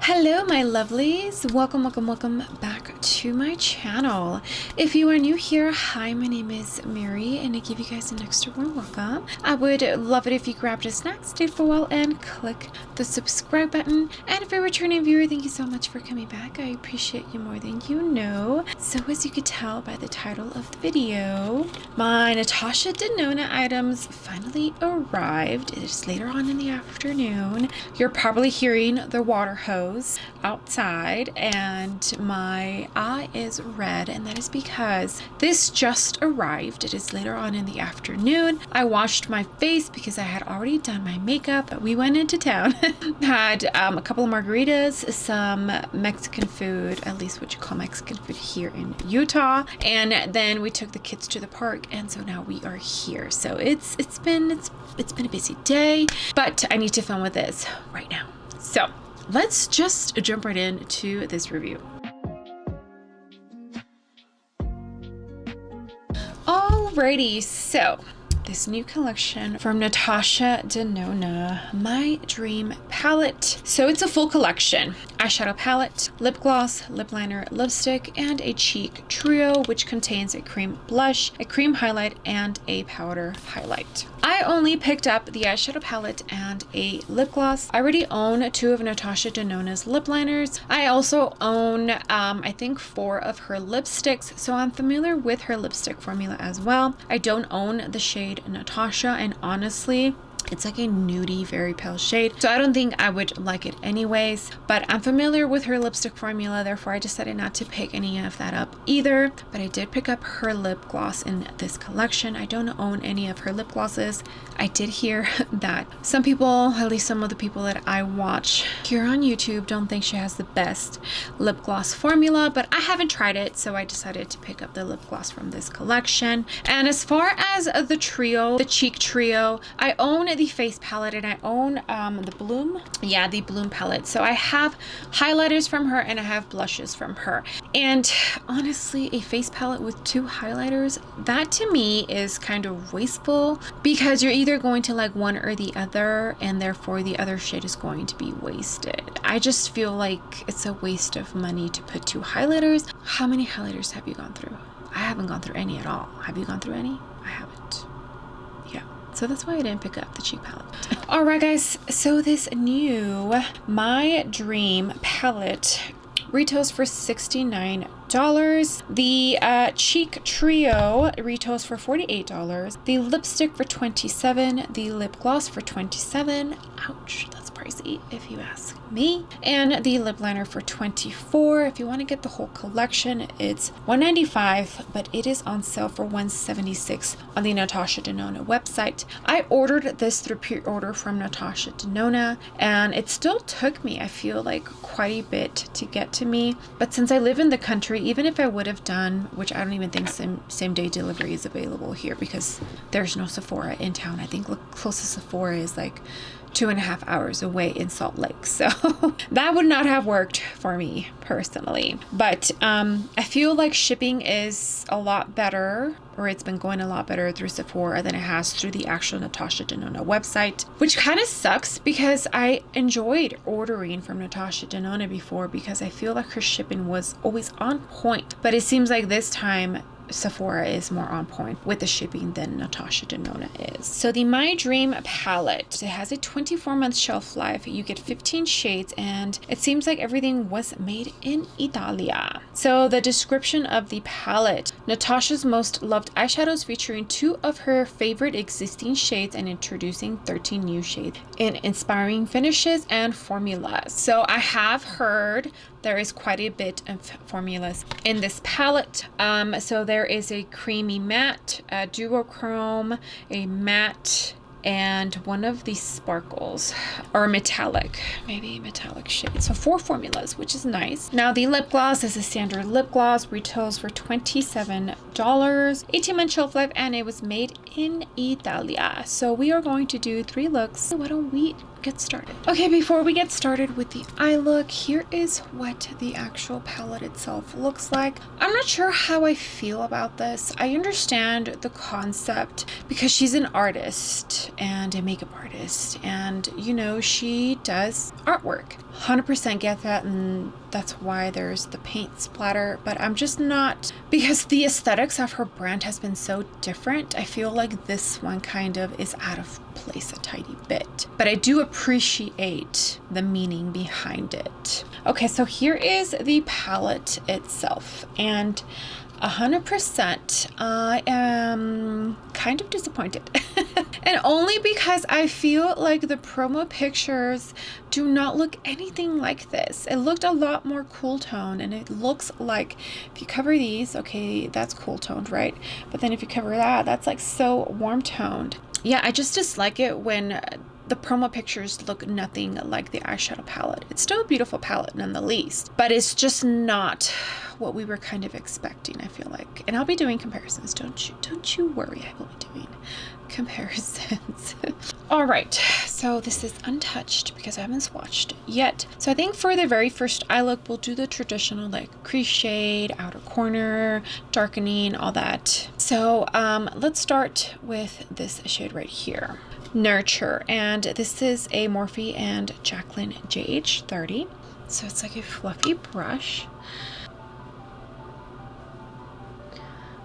Hello my lovelies, welcome back to my channel. If you are new here, hi, my name is Mary and I give you guys an extra warm welcome. I would love it if you grabbed a snack, stayed for a while, and click the subscribe button. And if you're a returning viewer, thank you so much for coming back. I appreciate you more than you know. So as you could tell by the title of the video, my Natasha Denona items finally arrived. It is later on in the afternoon. You're probably hearing the water hose outside and my eye is red, and that is because this just arrived. It is later on in the afternoon. I washed my face because I had already done my makeup, but we went into town. Had a couple of margaritas, some Mexican food, at least what you call Mexican food here in Utah, and then we took the kids to the park, and so now we are here. So it's been a busy day, but I need to film with this right now. So let's just jump right into this review. Alrighty, so this new collection from Natasha Denona, my dream palette. So it's a full collection: eyeshadow palette, lip gloss, lip liner, lipstick, and a cheek trio, which contains a cream blush, a cream highlight, and a powder highlight. I only picked up the eyeshadow palette and a lip gloss. I already own 2 of Natasha Denona's lip liners. I also own, I think 4 of her lipsticks, so I'm familiar with her lipstick formula as well. I don't own the shade Natasha, and honestly, it's like a nudie, very pale shade, so I don't think I would like it anyways, but I'm familiar with her lipstick formula, therefore I decided not to pick any of that up either. But I did pick up her lip gloss in this collection. I don't own any of her lip glosses. I did hear that some people, at least some of the people that I watch here on YouTube, don't think she has the best lip gloss formula, but I haven't tried it, so I decided to pick up the lip gloss from this collection. And as far as the trio, the cheek trio, I own the face palette and I own the Bloom palette. So I have highlighters from her and I have blushes from her. And honestly, a face palette with 2 highlighters, that to me is kind of wasteful, because you're either going to like one or the other, and therefore the other shade is going to be wasted. I just feel like it's a waste of money to put 2 highlighters. How many highlighters have you gone through? I haven't gone through any at all. Have you gone through any? I haven't. Yeah. So that's why I didn't pick up the cheek palette. All right, guys. So this new My Dream palette retails for $69. The cheek trio retails for $48. The lipstick for $27. The lip gloss for $27. Ouch, that's pricey if you ask me. And the lip liner for $24. If you want to get the whole collection, it's $195, but it is on sale for $176 on the Natasha Denona website. I ordered this through pre-order from Natasha Denona, and it still took me, I feel like, quite a bit to get to me. But since I live in the country, even if I would have done, which I don't even think same day delivery is available here because there's no Sephora in town. I think the closest Sephora is like 2.5 hours away in Salt Lake, so that would not have worked for me personally. But I feel like shipping is a lot better, or it's been going a lot better through Sephora than it has through the actual Natasha Denona website, which kind of sucks because I enjoyed ordering from Natasha Denona before because I feel like her shipping was always on point. But it seems like this time Sephora is more on point with the shipping than Natasha Denona is. So the My Dream palette, it has a 24-month shelf life. You get 15 shades, and it seems like everything was made in Italia. So the description of the palette: Natasha's most loved eyeshadows, featuring 2 of her favorite existing shades and introducing 13 new shades in inspiring finishes and formulas. So I have heard there is quite a bit of formulas in this palette. So there is a creamy matte, a duochrome, a matte, and one of these sparkles, or metallic, maybe metallic shade. So 4 formulas, which is nice. Now the lip gloss is a standard lip gloss, retails for $27, 18-month shelf life, and it was made in Italia. So we are going to do 3 looks. Why don't we get started. Okay, before we get started with the eye look, here is what the actual palette itself looks like. I'm not sure how I feel about this. I understand the concept because she's an artist and a makeup artist, and you know, she does artwork. 100% get that, and that's why there's the paint splatter, but I'm just not, because the aesthetics of her brand has been so different. I feel like this one kind of is out of place a tiny bit, but I do appreciate the meaning behind it. Okay, so here is the palette itself, and 100% I am kind of disappointed. And only because I feel like the promo pictures do not look anything like this. It looked a lot more cool tone, and it looks like if you cover these, okay, that's cool toned, right? But then if you cover that, that's like so warm toned. Yeah, I just dislike it when the promo pictures look nothing like the eyeshadow palette. It's still a beautiful palette none the least, but it's just not what we were kind of expecting, I feel like. And I'll be doing comparisons, don't you worry, I will be doing comparisons. All right, so this is untouched because I haven't swatched it yet. So I think for the very first eye look, we'll do the traditional like crease shade, outer corner, darkening, all that. So let's start with this shade right here, Nurture, and this is a Morphe and Jacqueline JH30. So it's like a fluffy brush.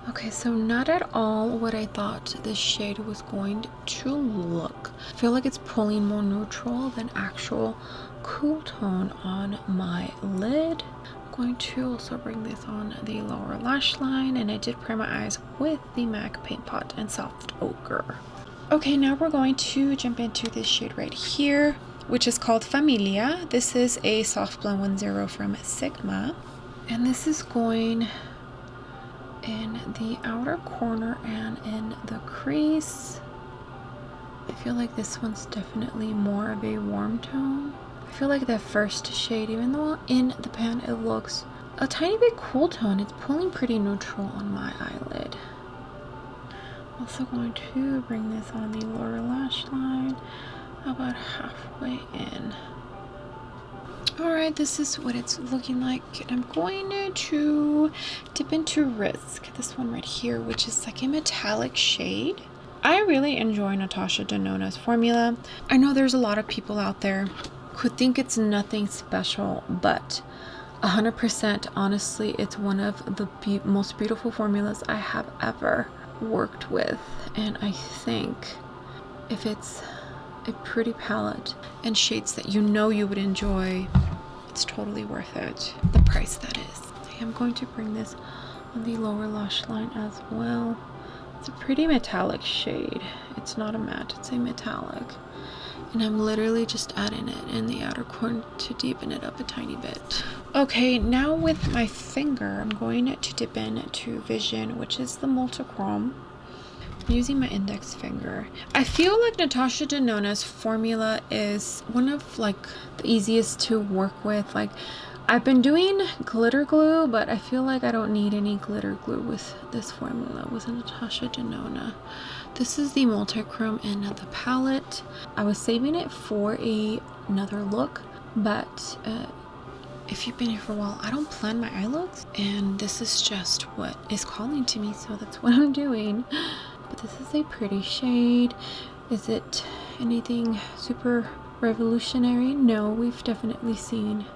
Okay, so not at all what I thought this shade was going to look. I feel like it's pulling more neutral than actual cool tone on my lid. I'm going to also bring this on the lower lash line, and I did prime my eyes with the MAC Paint Pot and Soft Ochre. Okay, now we're going to jump into this shade right here, which is called Familia. This is a Soft Blend 10 from Sigma, and this is going in the outer corner and in the crease. I feel like this one's definitely more of a warm tone. I feel like the first shade, even though in the pan it looks a tiny bit cool tone, it's pulling pretty neutral on my eyelid. Also going to bring this on the lower lash line about halfway in. Alright, this is what it's looking like, and I'm going to dip into Risk, this one right here, which is like a metallic shade. I really enjoy Natasha Denona's formula. I know there's a lot of people out there who think it's nothing special, but 100% honestly, it's one of the most beautiful formulas I have ever worked with, and I think if it's a pretty palette and shades that you know you would enjoy, it's totally worth it. The price, that is. I am going to bring this on the lower lash line as well. It's a pretty metallic shade. It's not a matte, it's a metallic. And I'm literally just adding it in the outer corner to deepen it up a tiny bit. Okay, now with my finger, I'm going to dip into Vision, which is the multichrome. I'm using my index finger. I feel like Natasha Denona's formula is one of like the easiest to work with. Like, I've been doing glitter glue, but I feel like I don't need any glitter glue with this formula with Natasha Denona. This is the multichrome in the palette. I was saving it for another look, but if you've been here for a while, I don't plan my eye looks, and this is just what is calling to me, so that's what I'm doing. But this is a pretty shade. Is it anything super revolutionary? No, we've definitely seen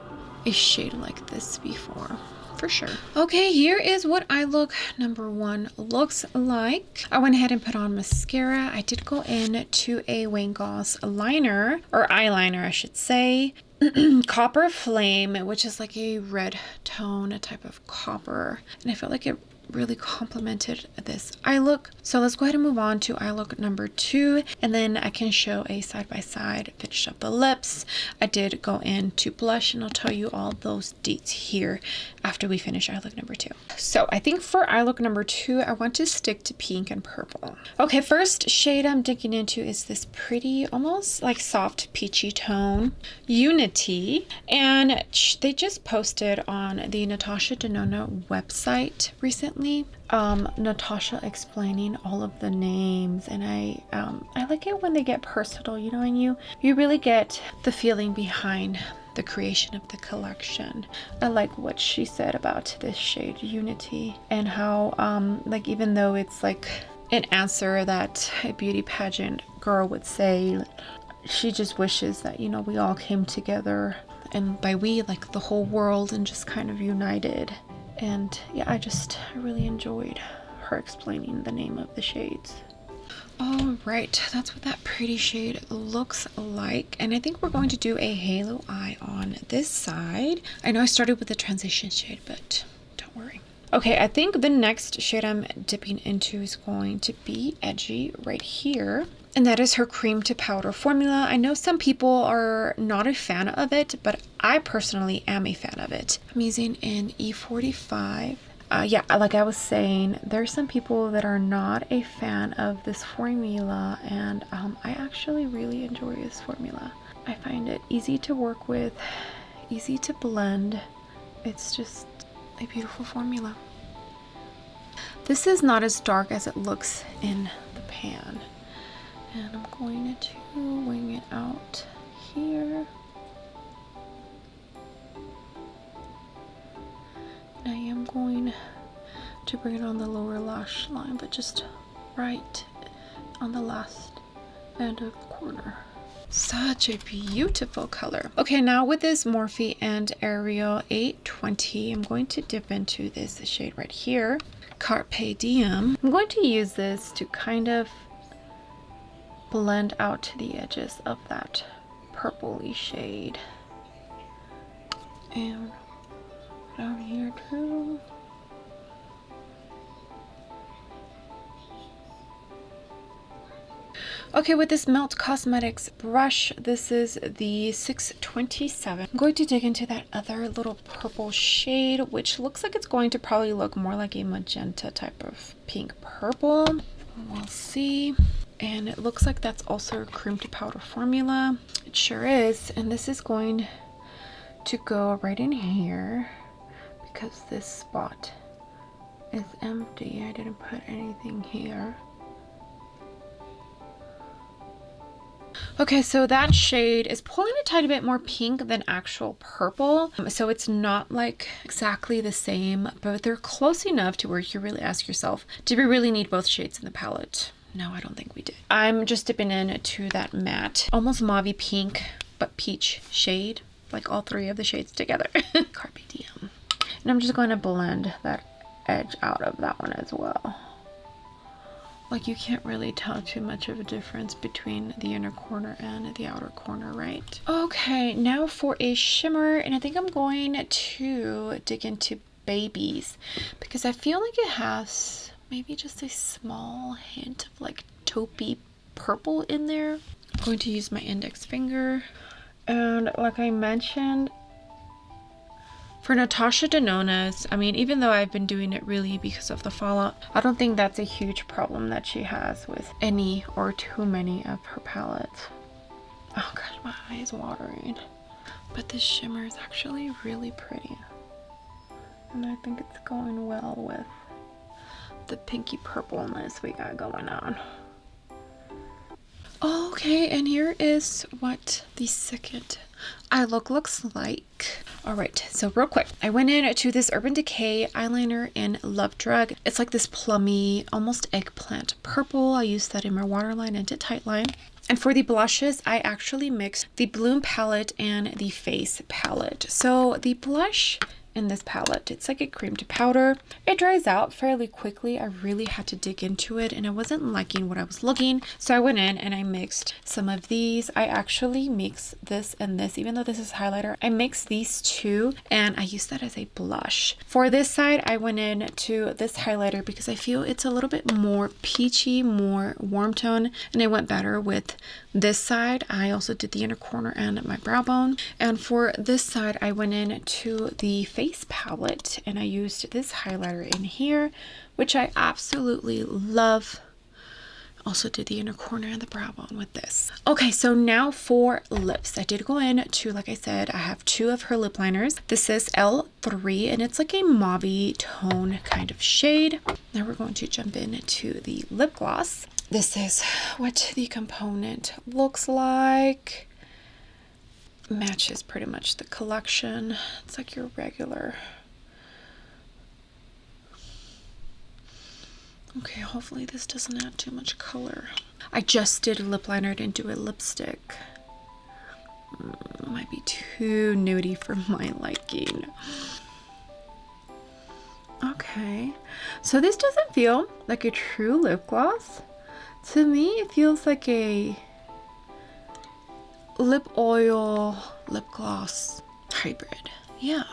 a shade like this before, for sure. Okay, here is what eye look number 1 looks like. I went ahead and put on mascara. I did go in to a Wayne Goss liner, or eyeliner I should say. Copper Flame, which is like a red tone, a type of copper, and I felt like it really complemented this eye look. So let's go ahead and move on to eye look number 2, and then I can show a side-by-side, finish up the lips. I did go into blush, and I'll tell you all those deets here after we finish eye look number 2. So I think for eye look number 2, I want to stick to pink and purple. Okay, first shade I'm digging into is this pretty, almost like soft peachy tone, Unity, and they just posted on the Natasha Denona website recently recently. Natasha explaining all of the names, and I like it when they get personal, you know, and you really get the feeling behind the creation of the collection. I like what she said about this shade Unity, and how like, even though it's like an answer that a beauty pageant girl would say, she just wishes that, you know, we all came together, and by we, like the whole world, and just kind of united. And yeah, I really enjoyed her explaining the name of the shades. All right, that's what that pretty shade looks like. And I think we're going to do a halo eye on this side. I know I started with the transition shade, but don't worry. Okay, I think the next shade I'm dipping into is going to be Edgy right here. And that is her cream to powder formula. I know some people are not a fan of it, but I personally am a fan of it. I'm using an E45. Yeah, like I was saying, there's some people that are not a fan of this formula, and I actually really enjoy this formula. I find it easy to work with, easy to blend. It's just a beautiful formula. This is not as dark as it looks in the pan, and I'm going to wing it out here. I am going to bring it on the lower lash line, but just right on the last end of the corner. Such a beautiful color. Okay, now with this Morphe and Ariel 820, I'm going to dip into this shade right here, Carpe Diem. I'm going to use this to kind of blend out to the edges of that purpley shade. And down here too. Okay, with this Melt Cosmetics brush, this is the 627. I'm going to dig into that other little purple shade, which looks like it's going to probably look more like a magenta type of pink purple. We'll see. And it looks like that's also a cream to powder formula. It sure is. And this is going to go right in here, because this spot is empty. I didn't put anything here. Okay, so that shade is pulling a tiny bit more pink than actual purple. So it's not like exactly the same, but they're close enough to where you really ask yourself, did we really need both shades in the palette? No, I don't think we did. I'm just dipping into that matte, almost mauve pink, but peach shade, like all three of the shades together. Carpe Diem. And I'm just going to blend that edge out of that one as well. Like, you can't really tell too much of a difference between the inner corner and the outer corner, right? Okay, now for a shimmer, and I think I'm going to dig into Babies, because I feel like it has maybe just a small hint of like taupey purple in there. I'm going to use my index finger, and like I mentioned, for Natasha Denona's, I mean, even though I've been doing it really because of the fallout, I don't think that's a huge problem that she has with any or too many of her palettes. Oh gosh, my eye is watering. But this shimmer is actually really pretty. And I think it's going well with the pinky purpleness we got going on. Okay, and here is what the second eye look looks like. All right, so real quick, I went in to this Urban Decay eyeliner in Love Drug. It's like this plummy, almost eggplant purple. I used that in my waterline and tight line. And for the blushes, I actually mixed the Bloom palette and the Face palette. So the blush in this palette, it's like a cream to powder. It dries out fairly quickly. I really had to dig into it, and I wasn't liking what I was looking, so I went in and I mixed some of these. I actually mixed this and this, even though this is highlighter. I mixed these two and I used that as a blush. For this side, I went in to this highlighter because I feel it's a little bit more peachy, more warm tone, and it went better with this side. I also did the inner corner and my brow bone. And for this side, I went in to the Face palette and I used this highlighter in here, which I absolutely love. also did the inner corner and the brow bone with this. Okay, so now for lips. I did go in to, like I said, I have 2 of her lip liners. This is L3 and it's like a mauve tone kind of shade. Now we're going to jump into the lip gloss. This is what the component looks like. Matches pretty much the collection. It's like your regular. Okay, hopefully this doesn't add too much color. I just did a lip liner, didn't do a lipstick. Might be too nudie for my liking. Okay, so this doesn't feel like a true lip gloss. To me, it feels like a lip oil, lip gloss hybrid. Yeah,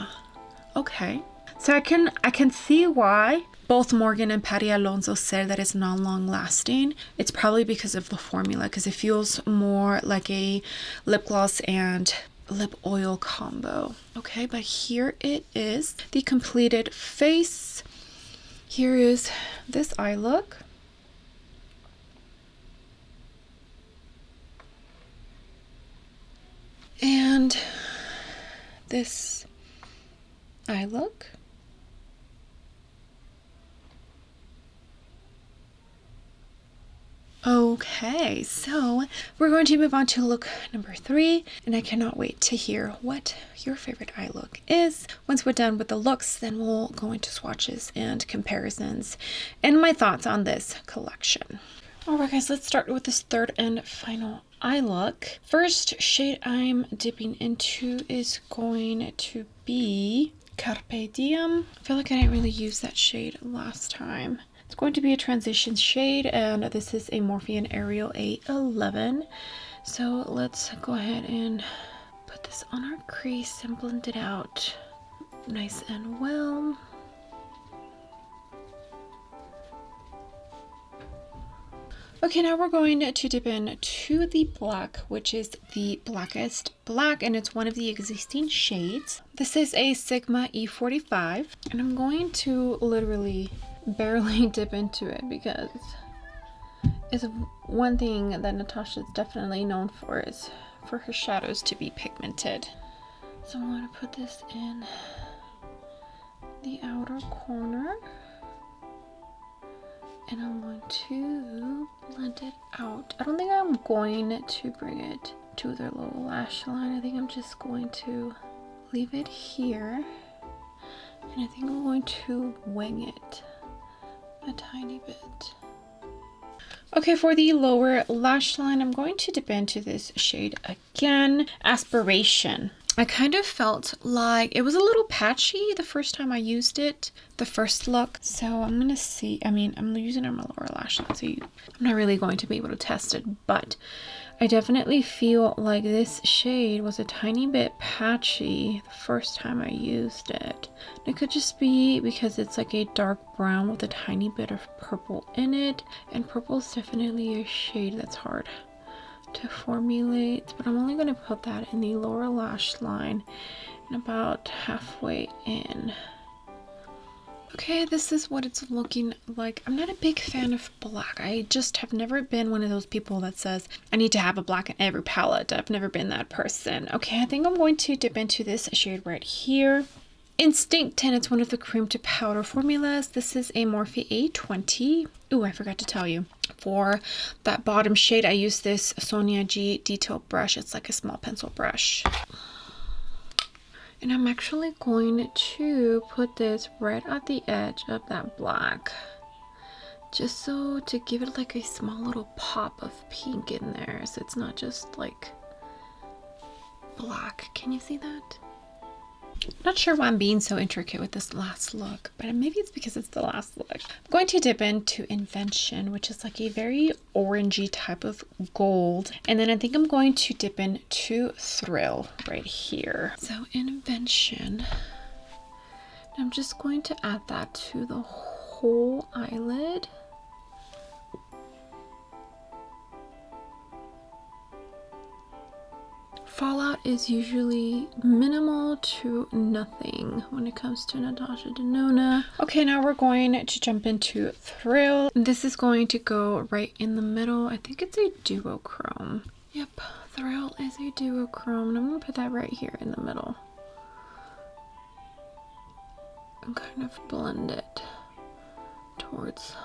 okay. So I can see why both Morgan and Patty Alonso said that it's not long lasting. It's probably because of the formula, because it feels more like a lip gloss and lip oil combo. Okay, but here it is, the completed face. Here is this eye look. And this eye look. Okay, so we're going to move on to look number 3, and I cannot wait to hear what your favorite eye look is. Once we're done with the looks, then we'll go into swatches and comparisons and my thoughts on this collection. Alright guys, let's start with this third and final eye look. First shade I'm dipping into is going to be Carpe Diem. I feel like I didn't really use that shade last time. It's going to be a transition shade, and this is a Morphe Ariel A11. So let's go ahead and put this on our crease and blend it out nice and well. Okay, now we're going to dip into the black, which is the blackest black, and it's one of the existing shades. This is a Sigma E45, and I'm going to literally barely dip into it because it's one thing that Natasha is definitely known for, is for her shadows to be pigmented. So I'm going to put this in the outer corner, and I'm going to blend it out. I don't think I'm going to bring it to their lower lash line. I think I'm just going to leave it here, and I think I'm going to wing it a tiny bit. Okay, for the lower lash line, I'm going to dip into this shade again, Aspiration. I kind of felt like it was a little patchy the first time I used it, the first look. So I'm gonna see, I'm using it on my lower lash line, so I'm not really going to be able to test it, but I definitely feel like this shade was a tiny bit patchy the first time I used it. It could just be because it's like a dark brown with a tiny bit of purple in it, and purple is definitely a shade that's hard to formulate, but I'm only going to put that in the lower lash line and about halfway in. Okay, this is what it's looking like. I'm not a big fan of black. I just have never been one of those people that says I need to have a black in every palette. I've never been that person. Okay, I think I'm going to dip into this shade right here, Instinct, and it's one of the cream to powder formulas. This is a Morphe A20. Ooh, I forgot to tell you. For that bottom shade, I use this Sonia G detail brush. It's like a small pencil brush. And I'm actually going to put this right at the edge of that black, just so to give it like a small little pop of pink in there, so it's not just like black. Can you see that? Not sure why I'm being so intricate with this last look, but maybe it's because it's the last look. I'm going to dip into Invention, which is like a very orangey type of gold. And then I think I'm going to dip into Thrill right here. So Invention, I'm just going to add that to the whole eyelid. fallout is usually minimal to nothing when it comes to Natasha Denona. Okay, now we're going to jump into Thrill. This is going to go right in the middle. I think it's a duochrome. Yep, Thrill is a duochrome, and I'm going to put that right here in the middle. And kind of blend it towards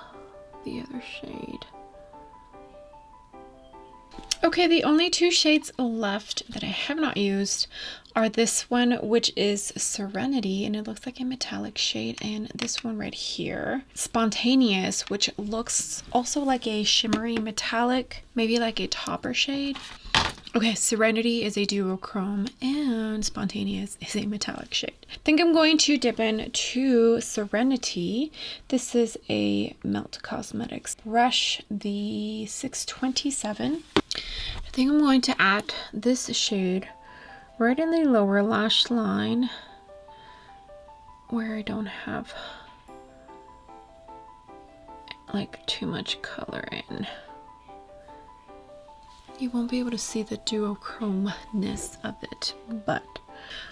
the other shade. Okay, the only two shades left that I have not used are this one, which is Serenity, and it looks like a metallic shade, and this one right here, Spontaneous, which looks also like a shimmery metallic, maybe like a topper shade. Okay, Serenity is a duochrome and Spontaneous is a metallic shade. I think I'm going to dip into Serenity. This is a Melt Cosmetics brush, the 627. I think I'm going to add this shade right in the lower lash line where I don't have like too much color in. You won't be able to see the duochrome-ness of it, but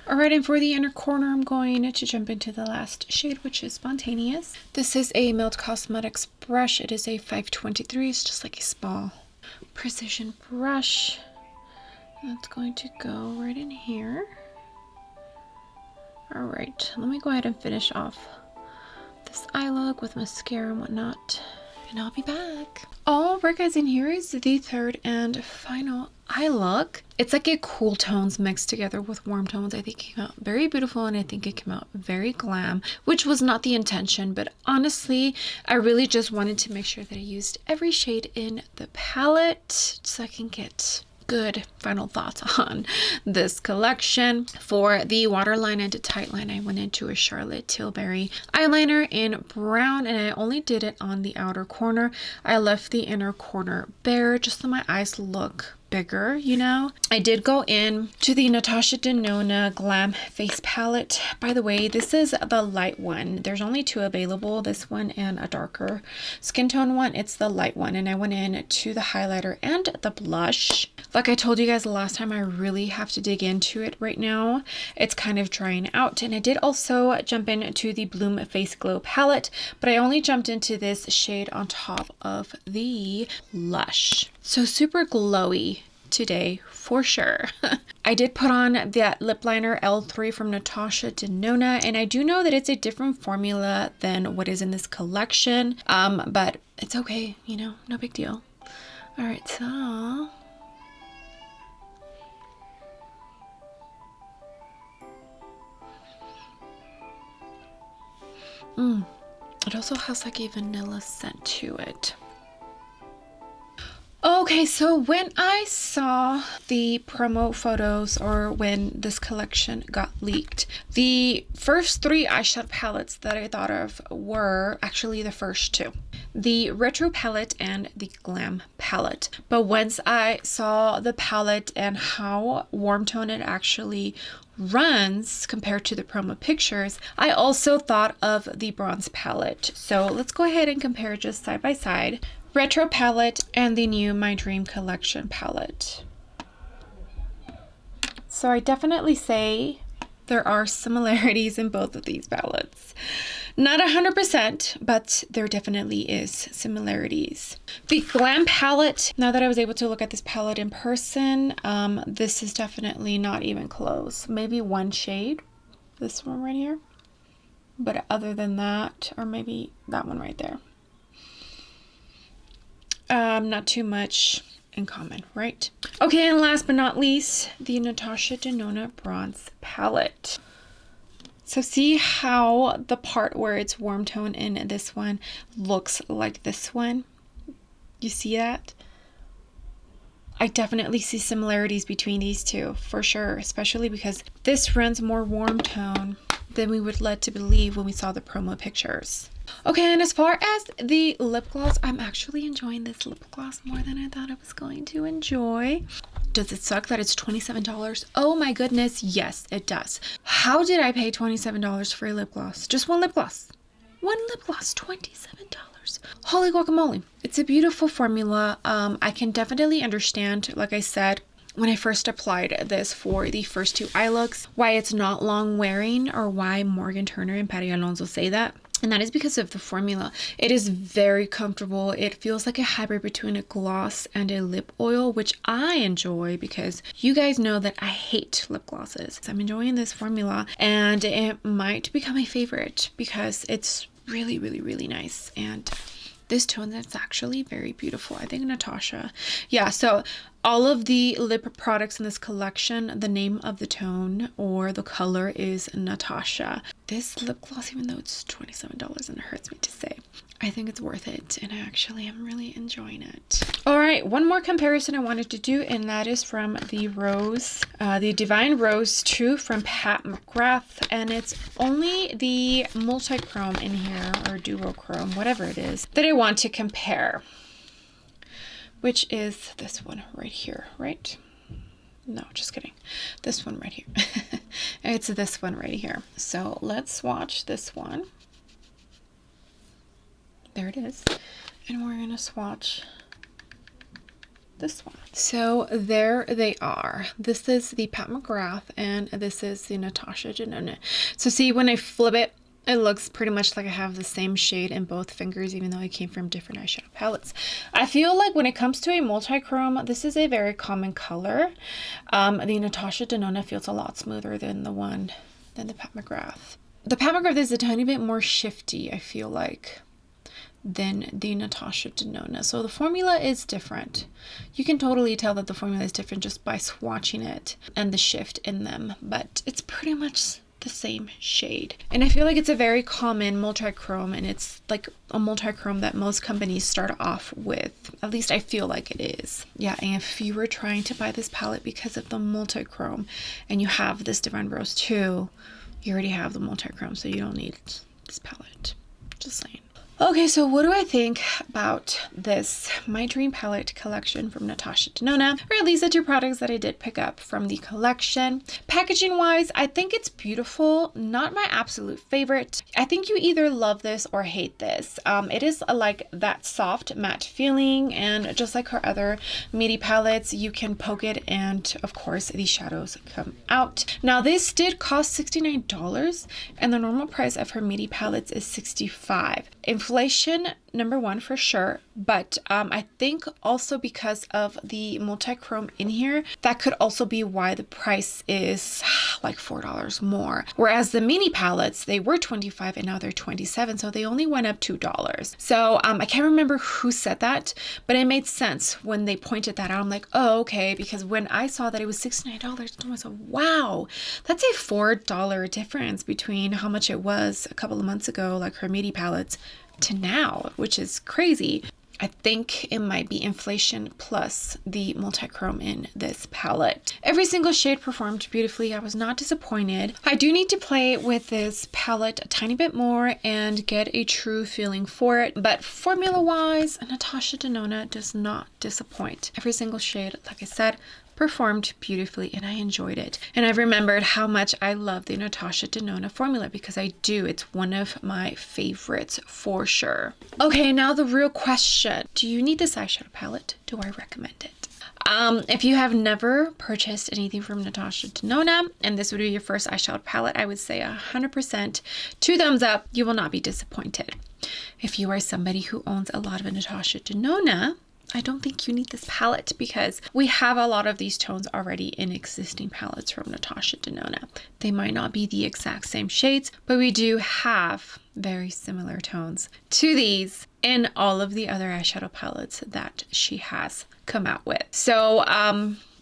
alright, and for the inner corner, I'm going to jump into the last shade, which is Spontaneous. This is a Melt Cosmetics brush. It is a 523. It's just like a small precision brush. That's going to go right in here. Alright, let me go ahead and finish off this eye look with mascara and whatnot, and I'll be back. Alright guys, and here is the third and final eye look. It's like a cool tones mixed together with warm tones. I think it came out very beautiful, and I think it came out very glam, which was not the intention, but honestly, I really just wanted to make sure that I used every shade in the palette so I can get good final thoughts on this collection. For the waterline and tight line, I went into a Charlotte Tilbury eyeliner in brown, and I only did it on the outer corner. I left the inner corner bare just so my eyes look bigger, you know. I did go in to the Natasha Denona Glam Face Palette. By the way, this is the light one. There's only two available, this one and a darker skin tone one. It's the light one, and I went in to the highlighter and the blush. Like I told you guys the last time, I really have to dig into it right now. It's kind of drying out, and I did also jump into the Bloom Face Glow palette, but I only jumped into this shade on top of the Lush. So super glowy today for sure. I did put on that lip liner L3 from Natasha Denona, and I do know that it's a different formula than what is in this collection, but it's okay, you know, no big deal. All right, so it also has like a vanilla scent to it. Okay, so when I saw the promo photos, or when this collection got leaked, the first three eyeshadow palettes that I thought of were actually the first two, the Retro palette and the Glam palette. But once I saw the palette and how warm tone it actually runs compared to the promo pictures, I also thought of the bronze palette. So let's go ahead and compare just side by side. Retro palette and the new My Dream Collection palette. So I definitely say there are similarities in both of these palettes. Not 100%, but there definitely is similarities. The Glam palette, now that I was able to look at this palette in person, this is definitely not even close. Maybe one shade, this one right here. But other than that, or maybe that one right there. Not too much in common, right? Okay, and last but not least, the Natasha Denona Bronze palette. So see how the part where it's warm tone in this one looks like this one? You see that? I definitely see similarities between these two, for sure, especially because this runs more warm tone than we would led to believe when we saw the promo pictures. Okay, and as far as the lip gloss, I'm actually enjoying this lip gloss more than I thought I was going to enjoy. Does it suck that it's $27? Oh my goodness, yes, it does. How did I pay $27 for a lip gloss? Just one lip gloss. One lip gloss, $27. Holy guacamole. It's a beautiful formula. I can definitely understand, like I said, when I first applied this for the first two eye looks, why it's not long wearing, or why Morgan Turner and Patty Alonso say that. And that is because of the formula. It is very comfortable. It feels like a hybrid between a gloss and a lip oil, which I enjoy because you guys know that I hate lip glosses. I'm enjoying this formula, and it might become my favorite because it's really, really, really nice. And this tone that's actually very beautiful. I think Natasha. Yeah, so all of the lip products in this collection, the name of the tone or the color is Natasha. This lip gloss, even though it's $27 and it hurts me to say, I think it's worth it, and I actually am really enjoying it. All right, one more comparison I wanted to do, and that is from the Rose, the Divine Rose 2 from Pat McGrath, and it's only the multi-chrome in here, or duochrome, whatever it is, that I want to compare, which is this one right here, right? No, just kidding. This one right here. It's this one right here. So let's swatch this one. There it is. And we're going to swatch this one. So there they are. This is the Pat McGrath and this is the Natasha Denona. So see, when I flip it, it looks pretty much like I have the same shade in both fingers, even though I came from different eyeshadow palettes. I feel like when it comes to a multi-chrome, this is a very common color. The Natasha Denona feels a lot smoother than the Pat McGrath. The Pat McGrath is a tiny bit more shifty, I feel like, than the Natasha Denona. So the formula is different. You can totally tell that the formula is different just by swatching it and the shift in them, but it's pretty much the same shade. And I feel like it's a very common multi-chrome, and it's like a multi-chrome that most companies start off with. At least I feel like it is. Yeah, and if you were trying to buy this palette because of the multi-chrome and you have this Divine Rose 2, you already have the multi-chrome, so you don't need this palette. Just saying. Okay, so what do I think about this My Dream Palette collection from Natasha Denona, or at least the two products that I did pick up from the collection? Packaging wise, I think it's beautiful, not my absolute favorite. I think you either love this or hate this. It is like that soft matte feeling, and just like her other meaty palettes, you can poke it and of course the shadows come out. Now this did cost $69 and the normal price of her meaty palettes is $65. Inflation, number one for sure, but I think also because of the multi-chrome in here, that could also be why the price is like $4 more. Whereas the mini palettes, they were $25 and now they're $27, so they only went up $2. So I can't remember who said that, but it made sense when they pointed that out. I'm like, oh, okay, because when I saw that it was $69, I was like, wow, that's a $4 difference between how much it was a couple of months ago, like her midi palettes, to now, which is crazy. I think it might be inflation plus the multi-chrome in this palette. Every single shade performed beautifully. I was not disappointed. I do need to play with this palette a tiny bit more and get a true feeling for it, but formula wise, Natasha Denona does not disappoint. Every single shade, like I said, performed beautifully and I enjoyed it. And I remembered how much I love the Natasha Denona formula, because I do. It's one of my favorites for sure. Okay, now the real question. Do you need this eyeshadow palette? Do I recommend it? If you have never purchased anything from Natasha Denona and this would be your first eyeshadow palette, I would say 100% 2 thumbs up. You will not be disappointed. If you are somebody who owns a lot of Natasha Denona, I don't think you need this palette because we have a lot of these tones already in existing palettes from Natasha Denona. They might not be the exact same shades, but we do have very similar tones to these in all of the other eyeshadow palettes that she has come out with. So,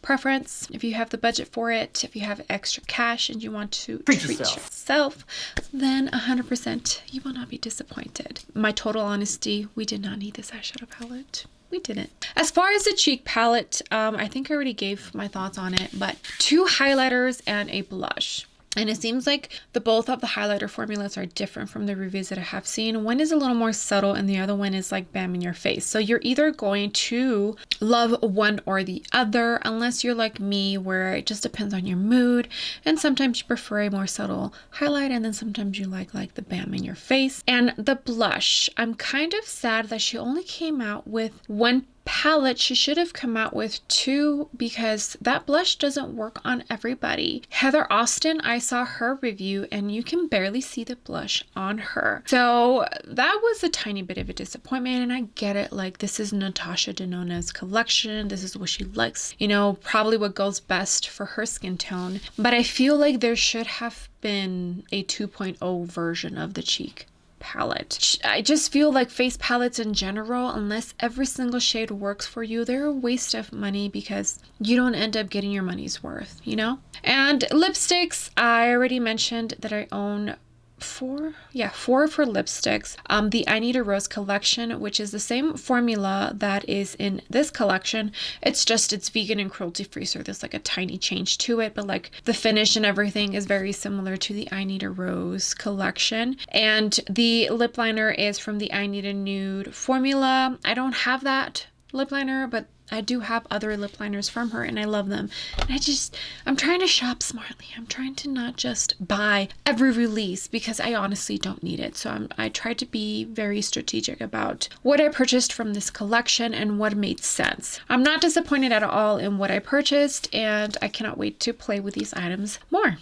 preference, if you have the budget for it, if you have extra cash and you want to treat yourself, then 100% you will not be disappointed. My total honesty, we did not need this eyeshadow palette. We didn't. As far as the cheek palette, I think I already gave my thoughts on it, but 2 highlighters and a blush. And it seems like both of the highlighter formulas are different from the reviews that I have seen. One is a little more subtle and the other one is like bam in your face. So you're either going to love one or the other, unless you're like me where it just depends on your mood. And sometimes you prefer a more subtle highlight and then sometimes you like the bam in your face. And the blush, I'm kind of sad that she only came out with one palette, she should have come out with 2 because that blush doesn't work on everybody. Heather Austin, I saw her review and you can barely see the blush on her. So that was a tiny bit of a disappointment, and I get it. Like, this is Natasha Denona's collection. This is what she likes, you know, probably what goes best for her skin tone. But I feel like there should have been a 2.0 version of the cheek palette. I just feel like face palettes in general, unless every single shade works for you, they're a waste of money because you don't end up getting your money's worth, you know? And lipsticks, I already mentioned that I own 4 for lipsticks. The I Need a Rose collection, which is the same formula that is in this collection. It's vegan and cruelty free, so there's like a tiny change to it, but like the finish and everything is very similar to the I Need a Rose collection. And the lip liner is from the I Need a Nude formula. I don't have that lip liner, but I do have other lip liners from her and I love them. And I'm trying to shop smartly. I'm trying to not just buy every release because I honestly don't need it. So I try to be very strategic about what I purchased from this collection and what made sense. I'm not disappointed at all in what I purchased, and I cannot wait to play with these items more.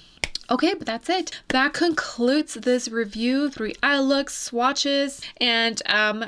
Okay, but that's it. That concludes this review. 3 eye looks, swatches, and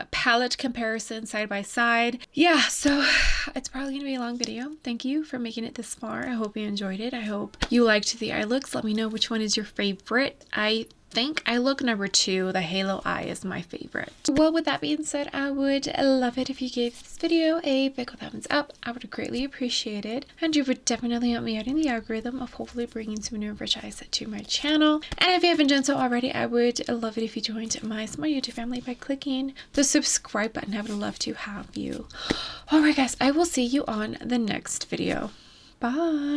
palette comparison side by side. Yeah, so it's probably gonna be a long video. Thank you for making it this far. I hope you enjoyed it. I hope you liked the eye looks. Let me know which one is your favorite. I think eye look number 2, the halo eye, is my favorite. Well, with that being said, I would love it if you gave this video a big thumbs up. I would greatly appreciate it, and you would definitely help me out in the algorithm of hopefully bringing some new fresh eyes to my channel. And if you haven't done so already, I would love it if you joined my small YouTube family by clicking the subscribe button. I would love to have you. Alright guys, I will see you on the next video. Bye!